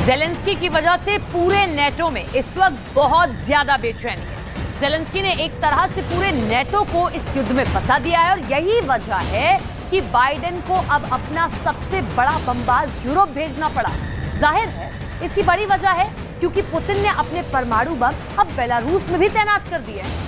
Zelensky की वजह से पूरे नेटो में इस वक्त बहुत ज्यादा बेचैनी है। ज़ेलेंस्की ने एक तरह से पूरे नेटो को इस युद्ध में फंसा दिया है और यही वजह है कि बाइडेन को अब अपना सबसे बड़ा बमबाज यूरोप भेजना पड़ा। जाहिर है इसकी बड़ी वजह है क्योंकि पुतिन ने अपने परमाणु बम अब बेलारूस में भी तैनात कर दिए हैं।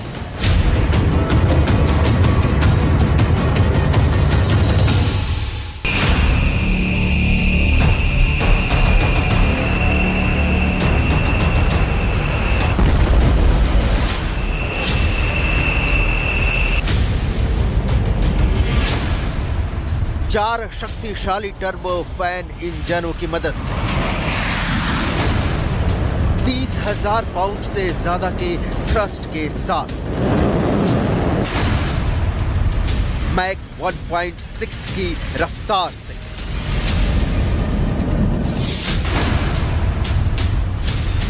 चार शक्तिशाली टर्बो फैन इंजनों की मदद से 30,000 पाउंड से ज्यादा के थ्रस्ट के साथ मैक 1.6 की रफ्तार से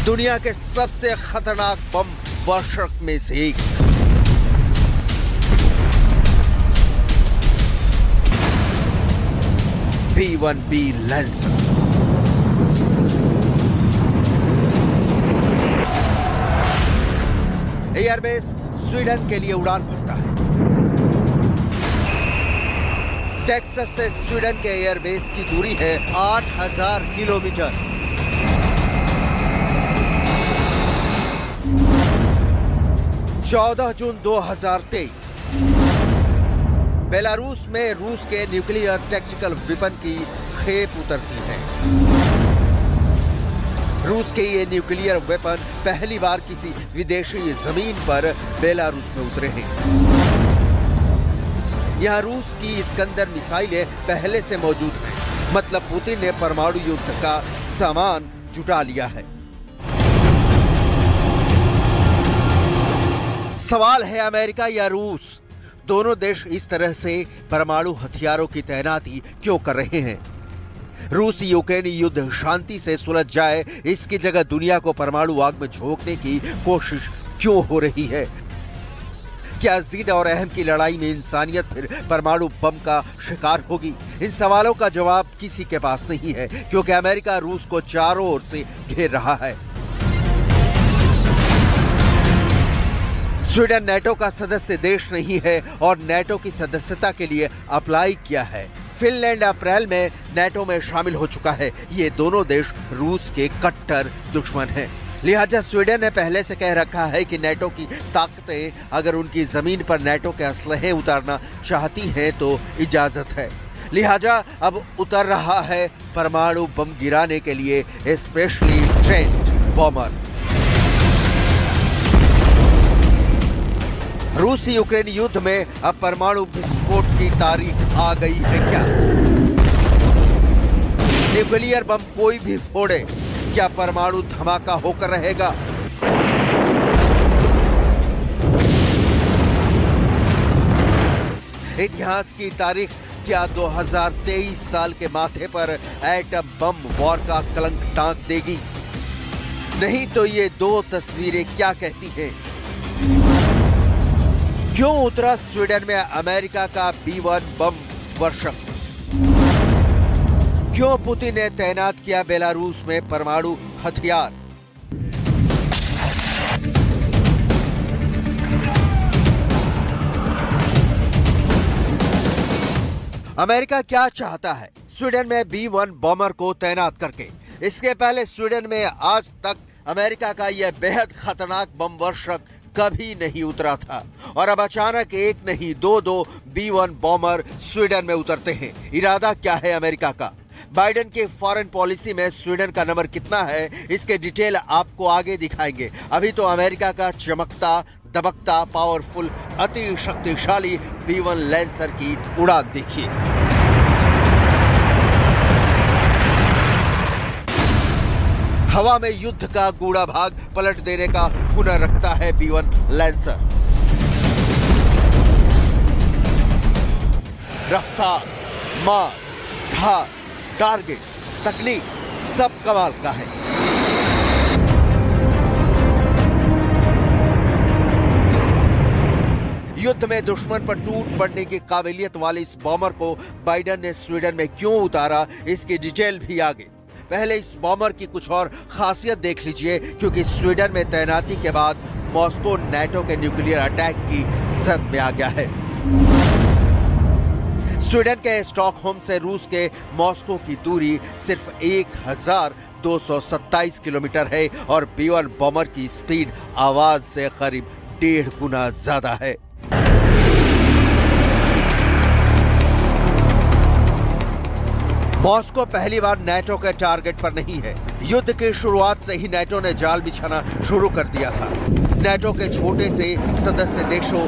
दुनिया के सबसे खतरनाक बम वर्षक में से एक B-1B लैंसर एयरबेस स्वीडन के लिए उड़ान भरता है। टेक्सास से स्वीडन के एयरबेस की दूरी है 8,000 किलोमीटर। जून 2023 बेलारूस में रूस के न्यूक्लियर टैक्टिकल वेपन की खेप उतरती है। रूस के ये न्यूक्लियर वेपन पहली बार किसी विदेशी जमीन पर बेलारूस में उतरे हैं। यहां रूस की इस्कंदर मिसाइलें पहले से मौजूद हैं। मतलब पुतिन ने परमाणु युद्ध का सामान जुटा लिया है। सवाल है अमेरिका या रूस, दोनों देश इस तरह से परमाणु हथियारों की तैनाती क्यों कर रहे हैं? रूस यूक्रेनी युद्ध शांति से सुलझ जाए, इसकी जगह दुनिया को परमाणु आग में झोंकने की कोशिश क्यों हो रही है? क्या ज़ीद और अहम की लड़ाई में इंसानियत फिर परमाणु बम का शिकार होगी? इन सवालों का जवाब किसी के पास नहीं है, क्योंकि अमेरिका रूस को चारों ओर से घेर रहा है। स्वीडन नेटो का सदस्य देश नहीं है और नेटो की सदस्यता के लिए अप्लाई किया है। फिनलैंड अप्रैल में नेटो में शामिल हो चुका है। ये दोनों देश रूस के कट्टर दुश्मन हैं। लिहाजा स्वीडन ने पहले से कह रखा है कि नेटो की ताकतें अगर उनकी जमीन पर नेटो के असलहे उतारना चाहती हैं तो इजाजत है। लिहाजा अब उतर रहा है परमाणु बम गिराने के लिए स्पेशली ट्रेंड बॉमर। रूस यूक्रेन युद्ध में अब परमाणु विस्फोट की तारीख आ गई है क्या? न्यूक्लियर बम कोई भी फोड़े, क्या परमाणु धमाका होकर रहेगा? इतिहास की तारीख क्या 2023 साल के माथे पर एटम बम वॉर का कलंक टांग देगी? नहीं तो ये दो तस्वीरें क्या कहती हैं? क्यों उतरा स्वीडन में अमेरिका का B-1 बम वर्षक? क्यों पुतिन ने तैनात किया बेलारूस में परमाणु हथियार? अमेरिका क्या चाहता है स्वीडन में B-1 बॉमर को तैनात करके? इसके पहले स्वीडन में आज तक अमेरिका का यह बेहद खतरनाक बम वर्षक कभी नहीं उतरा था और अब अचानक एक नहीं दो B-1 बॉमर स्वीडन में उतरते हैं। इरादा क्या है अमेरिका का? बाइडेन के फॉरेन पॉलिसी में स्वीडन का नंबर कितना है, इसके डिटेल आपको आगे दिखाएंगे। अभी तो अमेरिका का चमकता दबकता पावरफुल अति शक्तिशाली B-1 लैंसर की उड़ान देखिए। हवा में युद्ध का गूढ़ा भाग पलट देने का हुनर रखता है B-1 लैंसर। रफ्तार, मार, धार, टारगेट, तकनीक सब कमाल का है। युद्ध में दुश्मन पर टूट पड़ने की काबिलियत वाले इस बॉमर को बाइडेन ने स्वीडन में क्यों उतारा, इसकी डिटेल भी आगे। पहले इस बॉम्बर की कुछ और खासियत देख लीजिए, क्योंकि स्वीडन में तैनाती के बाद मॉस्को नाटो के न्यूक्लियर अटैक की जद में आ गया है। स्वीडन के स्टॉकहोम से रूस के मॉस्को की दूरी सिर्फ 1227 किलोमीटर है और B-1 बॉम्बर की स्पीड आवाज से करीब 1.5 गुना ज्यादा है। मॉस्को पहली बार नाटो के टारगेट पर नहीं है। युद्ध की शुरुआत से ही नाटो ने जाल बिछाना शुरू कर दिया था। नाटो के छोटे से सदस्य देशों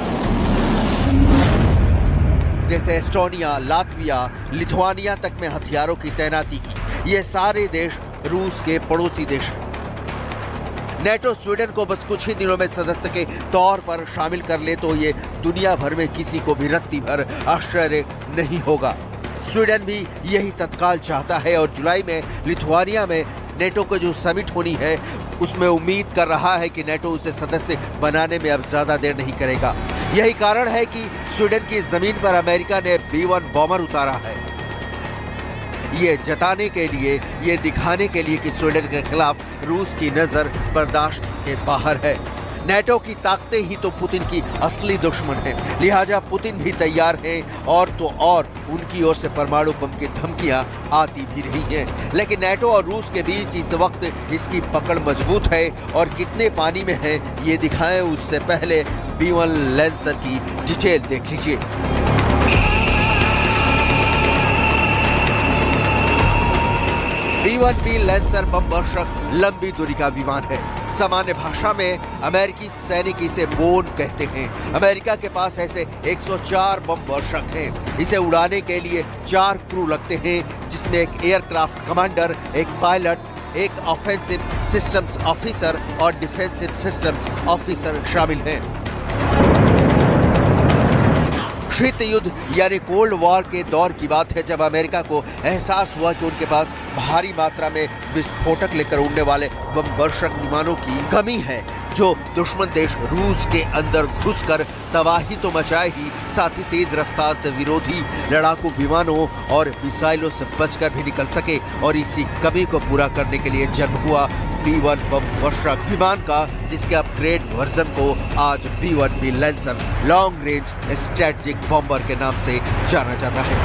जैसे एस्टोनिया, लातविया, लिथुआनिया तक में हथियारों की तैनाती की। ये सारे देश रूस के पड़ोसी देश हैं। नाटो स्वीडन को बस कुछ ही दिनों में सदस्य के तौर पर शामिल कर ले तो ये दुनिया भर में किसी को भी रत्ती भर आश्चर्य नहीं होगा। स्वीडन भी यही तत्काल चाहता है और जुलाई में लिथुआनिया में नाटो को जो समिट होनी है उसमें उम्मीद कर रहा है कि नाटो उसे सदस्य बनाने में अब ज्यादा देर नहीं करेगा। यही कारण है कि स्वीडन की जमीन पर अमेरिका ने B-1 बॉम्बर उतारा है। ये जताने के लिए, ये दिखाने के लिए कि स्वीडन के खिलाफ रूस की नजर बर्दाश्त के बाहर है। नाटो की ताकतें ही तो पुतिन की असली दुश्मन है, लिहाजा पुतिन भी तैयार है और तो और उनकी ओर से परमाणु बम की धमकियां आती भी रही हैं। लेकिन नाटो और रूस के बीच इस वक्त इसकी पकड़ मजबूत है और कितने पानी में है ये दिखाएं उससे पहले B-1 लैंसर की डिटेल देख लीजिए। B-1B लैंसर बम वर्षक लंबी दूरी का विमान है। सामान्य भाषा में अमेरिकी सैनिक इसे बोन कहते हैं। अमेरिका के पास ऐसे 104 बम वर्षक हैं। इसे उड़ाने के लिए 4 क्रू लगते हैं, जिसमें एक एयरक्राफ्ट कमांडर, एक पायलट, एक ऑफेंसिव सिस्टम्स ऑफिसर और डिफेंसिव सिस्टम्स ऑफिसर शामिल हैं। शीत युद्ध यानी कोल्ड वॉर के दौर की बात है, जब अमेरिका को एहसास हुआ कि उनके पास भारी मात्रा में विस्फोटक लेकर उड़ने वाले बम वर्षक विमानों की कमी है, जो दुश्मन देश रूस के अंदर घुसकर तबाही तो मचाए ही, साथ ही तेज रफ्तार से विरोधी लड़ाकू विमानों और मिसाइलों से बचकर भी निकल सके। और इसी कमी को पूरा करने के लिए जन्म हुआ B-1 बम वर्षक विमान का, जिसके अपग्रेड वर्जन को आज B-1B lancer long range strategic bomber के नाम से जाना जाता है।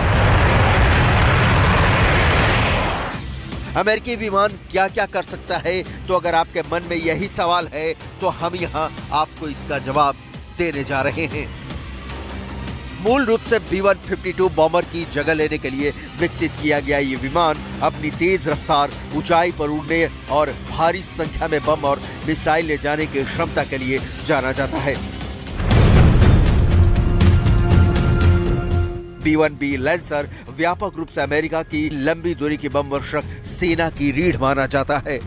अमेरिकी विमान क्या क्या कर सकता है, तो अगर आपके मन में यही सवाल है तो हम यहाँ आपको इसका जवाब देने जा रहे हैं। मूल रूप से B-152 बॉम्बर की जगह लेने के लिए विकसित किया गया ये विमान अपनी तेज रफ्तार, ऊंचाई पर उड़ने और भारी संख्या में बम और मिसाइल ले जाने की क्षमता के लिए जाना जाता है। B-1B लैंसर व्यापक रूप से अमेरिका की लंबी दूरी की बम वर्षक सेना की रीढ़ माना जाता है।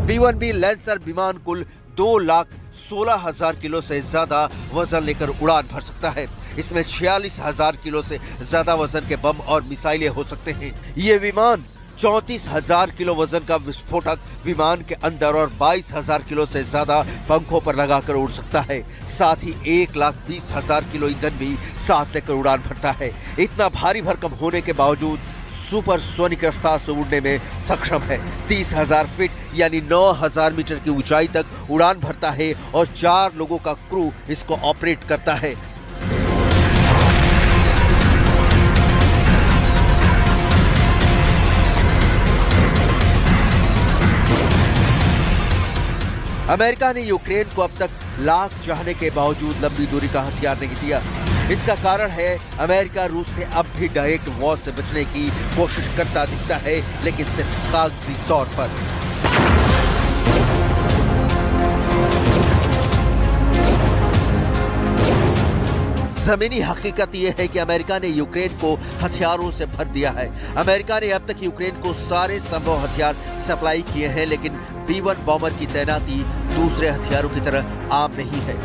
B-1B लैंसर विमान कुल 2,16,000 किलो से ज्यादा वजन लेकर उड़ान भर सकता है। इसमें 46,000 किलो से ज्यादा वजन के बम और मिसाइलें हो सकते हैं। ये विमान 34,000 किलो वजन का विस्फोटक विमान के अंदर और 22,000 किलो से ज्यादा पंखों पर लगाकर उड़ सकता है। साथ ही 1,20,000 किलो ईंधन भी साथ लेकर उड़ान भरता है। इतना भारी भरकम होने के बावजूद सुपरसोनिक रफ्तार से उड़ने में सक्षम है। 30,000 फीट यानी 9,000 मीटर की ऊंचाई तक उड़ान भरता है और 4 लोगों का क्रू इसको ऑपरेट करता है। अमेरिका ने यूक्रेन को अब तक लाख चाहने के बावजूद लंबी दूरी का हथियार नहीं दिया। इसका कारण है अमेरिका रूस से अब भी डायरेक्ट वॉर से बचने की कोशिश करता दिखता है, लेकिन सिर्फ कागजी तौर पर। जमीनी हकीकत यह है कि अमेरिका ने यूक्रेन को हथियारों से भर दिया है। अमेरिका ने अब तक यूक्रेन को सारे संभव हथियार सप्लाई किए हैं, लेकिन B-1 बॉम्बर की तैनाती दूसरे हथियारों की तरह आम नहीं है।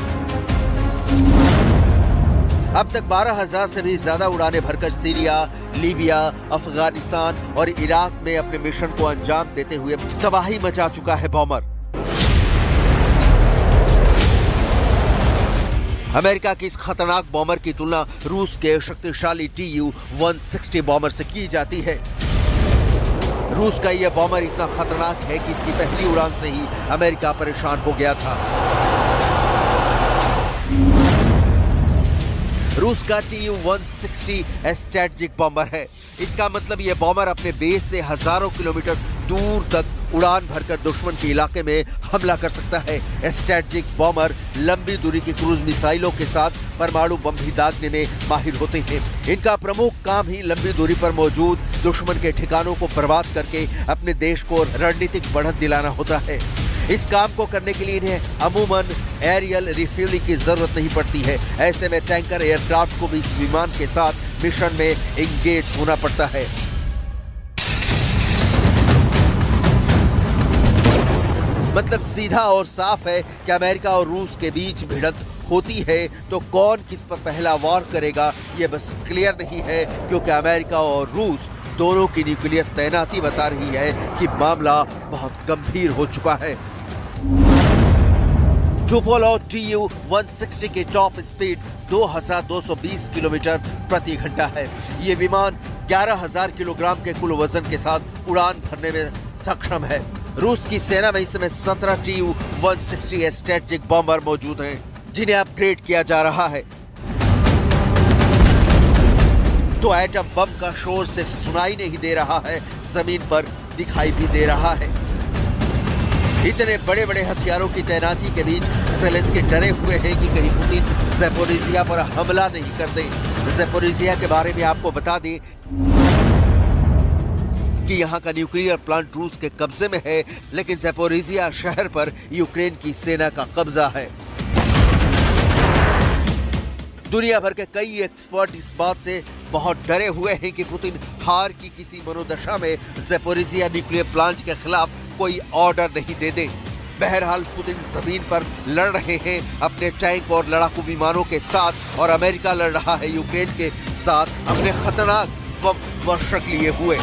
अब तक 12,000 से भी ज्यादा उड़ानें भरकर सीरिया, लीबिया, अफगानिस्तान और इराक में अपने मिशन को अंजाम देते हुए तबाही मचा चुका है बॉम्बर। अमेरिका की इस खतरनाक बॉम्बर की तुलना रूस के शक्तिशाली Tu-160 बॉम्बर से की जाती है। रूस का यह बॉमर इतना खतरनाक है कि इसकी पहली उड़ान से ही अमेरिका परेशान हो गया था। रूस का Tu-160 स्ट्रैटेजिक बॉम्बर है। इसका मतलब यह बॉम्बर अपने बेस से हजारों किलोमीटर दूर तक उड़ान भरकर दुश्मन के इलाके में हमला कर सकता है। स्ट्रैटेजिक बॉम्बर लंबी दूरी की क्रूज मिसाइलों के साथ परमाणु बम भी दागने में माहिर होते हैं। इनका प्रमुख काम ही लंबी दूरी पर मौजूद दुश्मन के ठिकानों को बर्बाद करके अपने देश को रणनीतिक बढ़त दिलाना होता है। इस काम को करने के लिए इन्हें अमूमन एरियल रिफ्यूलिंग की जरूरत नहीं पड़ती है। ऐसे में टैंकर एयरक्राफ्ट को भी इस विमान के साथ मिशन में एंगेज होना पड़ता है। मतलब सीधा और साफ है कि अमेरिका और रूस के बीच भिड़ंत होती है तो कौन किस पर पहला वार करेगा ये बस क्लियर नहीं है, क्योंकि अमेरिका और रूस दोनों की न्यूक्लियर तैनाती बता रही है कि मामला बहुत गंभीर हो चुका है। टुपोलेव Tu-160 की टॉप स्पीड 2220 किलोमीटर प्रति घंटा है। ये विमान 11,000 किलोग्राम के कुल वजन के साथ उड़ान भरने में सक्षम है। रूस की सेना में इस समय 17 Tu-160 स्ट्रैटेजिक बॉम्बर मौजूद हैं, जिन्हें अपग्रेड किया जा रहा है। तो एटम बम का शोर सिर्फ सुनाई नहीं दे रहा है, जमीन पर दिखाई भी दे रहा है। इतने बड़े बड़े हथियारों की तैनाती के बीच ज़ेलेंस्की डरे हुए हैं कि कहीं पुतिन ज़ैपोरिज़िया पर हमला नहीं कर दे। ज़ैपोरिज़िया के बारे में आपको बता दें कि यहाँ का न्यूक्लियर प्लांट रूस के कब्जे में है, लेकिन ज़ैपोरिज़िया शहर पर यूक्रेन की सेना का कब्जा है। दुनिया भर के कई एक्सपर्ट इस बात से बहुत डरे हुए हैं कि पुतिन हार की किसी मनोदशा में ज़ैपोरिज़िया न्यूक्लियर प्लांट के खिलाफ कोई ऑर्डर नहीं दे दे। बहरहाल पुतिन जमीन पर लड़ रहे हैं अपने टैंक और लड़ाकू विमानों के साथ, और अमेरिका लड़ रहा है यूक्रेन के साथ अपने खतरनाक बम वर्षक लिए हुए।